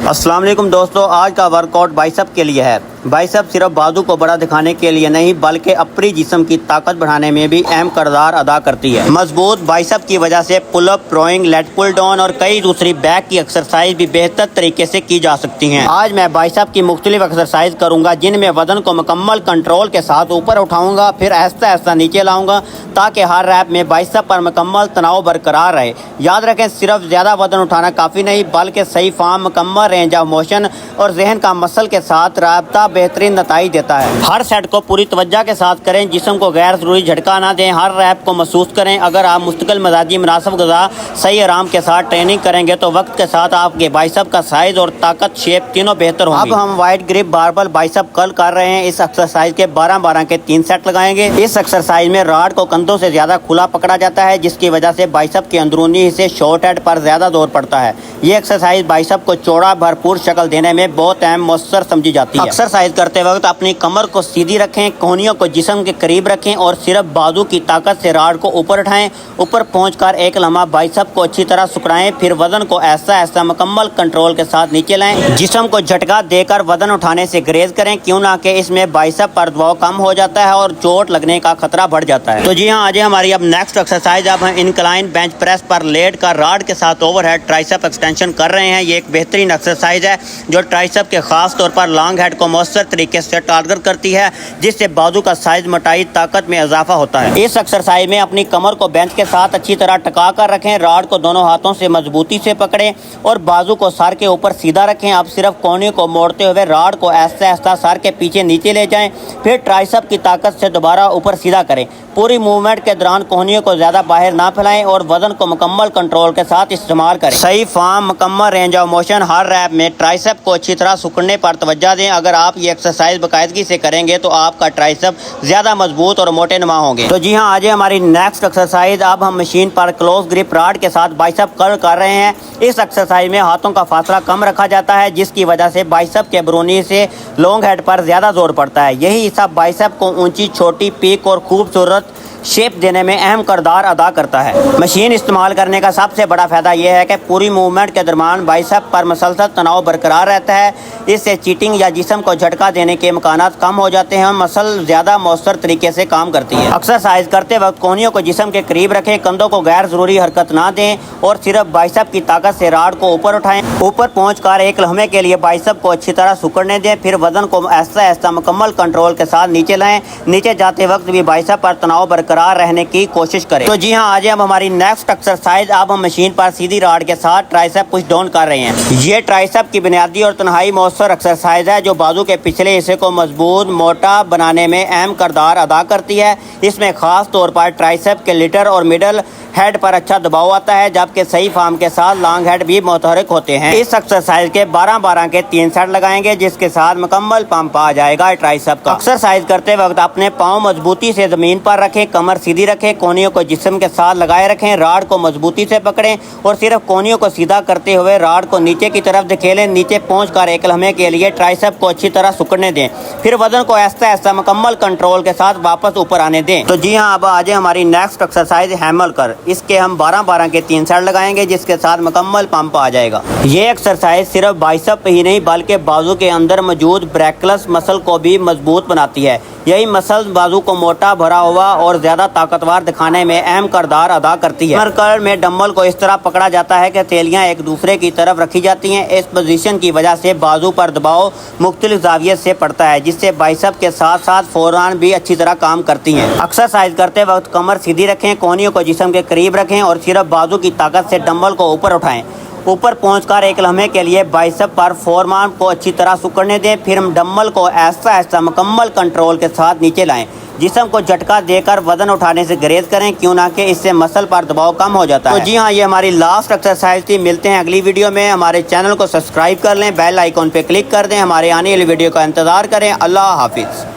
अस्सलाम वालेकुम दोस्तों, आज का वर्कआउट बाइसेप के लिए है। बाइसेप सिर्फ बाजू को बड़ा दिखाने के लिए नहीं बल्कि अपनी जिस्म की ताकत बढ़ाने में भी अहम किरदार अदा करती है। मजबूत बाइसेप की वजह से pull up, rowing, lat pull down और कई दूसरी बैक की एक्सरसाइज भी बेहतर तरीके से की जा सकती हैं। आज मैं बाइसेप की मुख्तलिफ एक्सरसाइज करूंगा जिनमें वजन को मुकम्मल कंट्रोल के साथ ऊपर उठाऊंगा, फिर आहिस्ता आहिस्ता नीचे लाऊंगा ताकि हर रैप में बाइसेप पर मुकम्मल तनाव बरकरार रहे। याद रखें, सिर्फ ज्यादा वजन उठाना काफी नहीं बल्कि सही फॉर्म, मुकम्मल रेंज ऑफ मोशन और जहन का मसल के साथ राबता बेहतरीन नतीजा देता है। हर सेट को पूरी तवज्जो के साथ करें, जिस्म को गैर जरूरी झटका ना दें, हर रैप को महसूस करें। अगर आप मुस्तकिल मिजाजी, मुनासिब ग़िज़ा, सही आराम के साथ ट्रेनिंग करेंगे तो वक्त के साथ आपके बाइसेप का साइज और ताकत, शेप तीनों बेहतर होंगी। अब हम wide grip barbell bicep curl कर रहे हैं। इस एक्सरसाइज के 12-12 के 3 सेट लगाएंगे। इस एक्सरसाइज में रॉड को कंधों से ज्यादा खुला पकड़ा जाता है, जिसकी वजह से बाइसेप के अंदरूनी हिस्से शॉर्ट हेड पर ज्यादा जोर पड़ता है। ये एक्सरसाइज बाइसेप को चौड़ा, भरपूर शक्ल देने में बहुत अहम मौसर समझी जाती है। एक्सरसाइज करते वक्त अपनी कमर को सीधी रखें, कोहनियों को जिस्म के करीब रखें और सिर्फ बाजू की ताकत से रॉड को ऊपर उठाएं। ऊपर पहुंचकर एक लम्हा बाइसेप को अच्छी तरह सुकड़ाएं, फिर वजन को ऐसा मुकम्मल कंट्रोल के साथ नीचे लाएं। जिस्म को झटका देकर वजन उठाने से गुरेज करें, क्यों ना कि इसमें बाइसेप पर दबाव कम हो जाता है और चोट लगने का खतरा बढ़ जाता है। तो जी हाँ, आज हमारी अब नेक्स्ट एक्सरसाइज। अब हम इंक्लाइन बेंच प्रेस पर लेट कर रॉड के साथ ओवरहेड ट्राइसेप एक्सटेंशन कर रहे हैं। ये एक बेहतरीन एक्सरसाइज है जो ट्राइसेप के खास तौर पर लॉन्ग हेड को मौसर तरीके से टारगेट करती है, जिससे बाजू का साइज, मोटाई, ताकत में इजाफा होता है। इस एक्सरसाइज में अपनी कमर को बेंच के साथ अच्छी तरह टिका कर रखें, रॉड को दोनों हाथों से मजबूती से पकड़ें और बाजू को सर के ऊपर सीधा रखें। अब सिर्फ कोने को मोड़ते हुए रॉड को आहिस्ता सर के पीछे नीचे ले जाएं, फिर ट्राइसेप की ताकत से दोबारा ऊपर सीधा करें। पूरी मूवमेंट के दौरान कोहनियों को ज्यादा बाहर ना फैलाएं और वजन को मुकम्मल कंट्रोल के साथ इस्तेमाल करें। सही फॉर्म, मुकम्मल रेंज ऑफ मोशन, हर रैप में ट्राइसेप को अच्छी तरह सुकड़ने पर तवज्जो दें। अगर आप ये एक्सरसाइज बाकायदगी से करेंगे तो आपका ट्राइसेप ज्यादा मजबूत और मोटे नुमा होंगे। तो जी हाँ, आज हमारी नेक्स्ट एक्सरसाइज। अब हम मशीन पर क्लोज ग्रिप रॉड के साथ बाइसेप कर्ल कर रहे हैं। इस एक्सरसाइज में हाथों का फासला कम रखा जाता है, जिसकी वजह से बाइसेप के बरूनी से लॉन्ग हेड पर ज्यादा जोर पड़ता है। यही हिस्सा बाइसेप को ऊंची, छोटी, पीक और खूबसूरत शेप देने में अहम किरदार अदा करता है। मशीन इस्तेमाल करने का सबसे बड़ा फायदा यह है कि पूरी मूवमेंट के दरमियान बाइसेप पर मुसलसल तनाव बरकरार रहता है। इससे चीटिंग या जिस्म को झटका देने के इम्कानात कम हो जाते हैं। मसल ज्यादा मौसर तरीके से काम करती है। एक्सरसाइज करते वक्त कोहनियों को जिस्म के करीब रखें, कंधों को गैर जरूरी हरकत ना दें और सिर्फ बाइसेप की ताकत से रॉड को ऊपर उठाएं। ऊपर पहुंचकर एक लम्हे के लिए बाइसेप को अच्छी तरह सुकड़ने दें, फिर वजन को आहिस्ता मुकम्मल कंट्रोल के साथ नीचे लाएं। नीचे जाते वक्त भी बाइसेप पर तनाव बरकरार रहने की कोशिश करें। तो जी हाँ, आज हम हमारी नेक्स्ट एक्सरसाइज। अब हम मशीन पर सीधी रॉड के साथ ट्राइसेप पुश डाउन कर रहे हैं। ये ट्राइसेप की बुनियादी और तन्हाई मौसर एक्सरसाइज है जो बाजू के पिछले हिस्से को मजबूत, मोटा बनाने में अहम किरदार अदा करती है। इसमें खास तौर पर ट्राइसेप के लिटर और मिडल हेड पर अच्छा दबाव आता है, जबकि सही फॉर्म के साथ लॉन्ग हेड भी मुतहरिक होते हैं। इस एक्सरसाइज के 12-12 के 3 सेट लगाएंगे, जिसके साथ मुकम्मल पंप आ जाएगा ट्राइसेप का। एक्सरसाइज करते वक्त अपने पाँव मजबूती से जमीन पर रखें, कमर सीधी रखें, कोहनियों को जिस्म के साथ लगाए रखें, रॉड को मजबूती से पकड़ें और सिर्फ कोहनियों को सीधा करते हुए रॉड को नीचे की तरफ धकेलें। नीचे पहुंचकर एक लम्हे के लिए ट्राइसेप को अच्छी तरह सुकड़ने दें, फिर वजन को आहिस्ता मुकम्मल कंट्रोल के साथ वापस ऊपर आने दें। तो जी हाँ, अब आज हमारी नेक्स्ट एक्सरसाइज हैमर कर। इसके हम 12-12 के 3 सेट लगाएंगे, जिसके साथ मुकम्मल पंप आ जाएगा। ये एक्सरसाइज सिर्फ बाइसेप ही नहीं बल्कि बाजू के अंदर मौजूद ब्रैकियस मसल को भी मजबूत बनाती है। यही मसल बाजू को मोटा, भरा हुआ और ज्यादा ताकतवर दिखाने में अहम किरदार अदा करती है। हैमर कर्ल में डंबल को इस तरह पकड़ा जाता है कि तेलियां एक दूसरे की तरफ रखी जाती हैं। इस पोजीशन की वजह से बाजू पर दबाव मुख्तलिफ जाविये से पड़ता है, जिससे बाइसेप के साथ साथ फोरआर्म भी अच्छी तरह काम करती हैं। एक्सरसाइज करते वक्त कमर सीधी रखें, कोहनियों को जिस्म के करीब रखें और सिर्फ बाजू की ताकत से डंबल को ऊपर उठाएं। ऊपर पहुंचकर एक लम्हे के लिए बाइसेप पर फोरआर्म को अच्छी तरह सुकड़ने दें, फिर डंबल को आहिस्ता मुकम्मल कंट्रोल के साथ नीचे लाएं। जिस्म को झटका देकर वजन उठाने से गुरेज करें, क्यों ना कि इससे मसल पर दबाव कम हो जाता है। तो जी हाँ, ये हमारी लास्ट एक्सरसाइज थी। मिलते हैं अगली वीडियो में। हमारे चैनल को सब्सक्राइब कर लें, बेल आइकॉन पे क्लिक कर दें, हमारे आने वाली वीडियो का इंतजार करें। अल्लाह हाफिज़।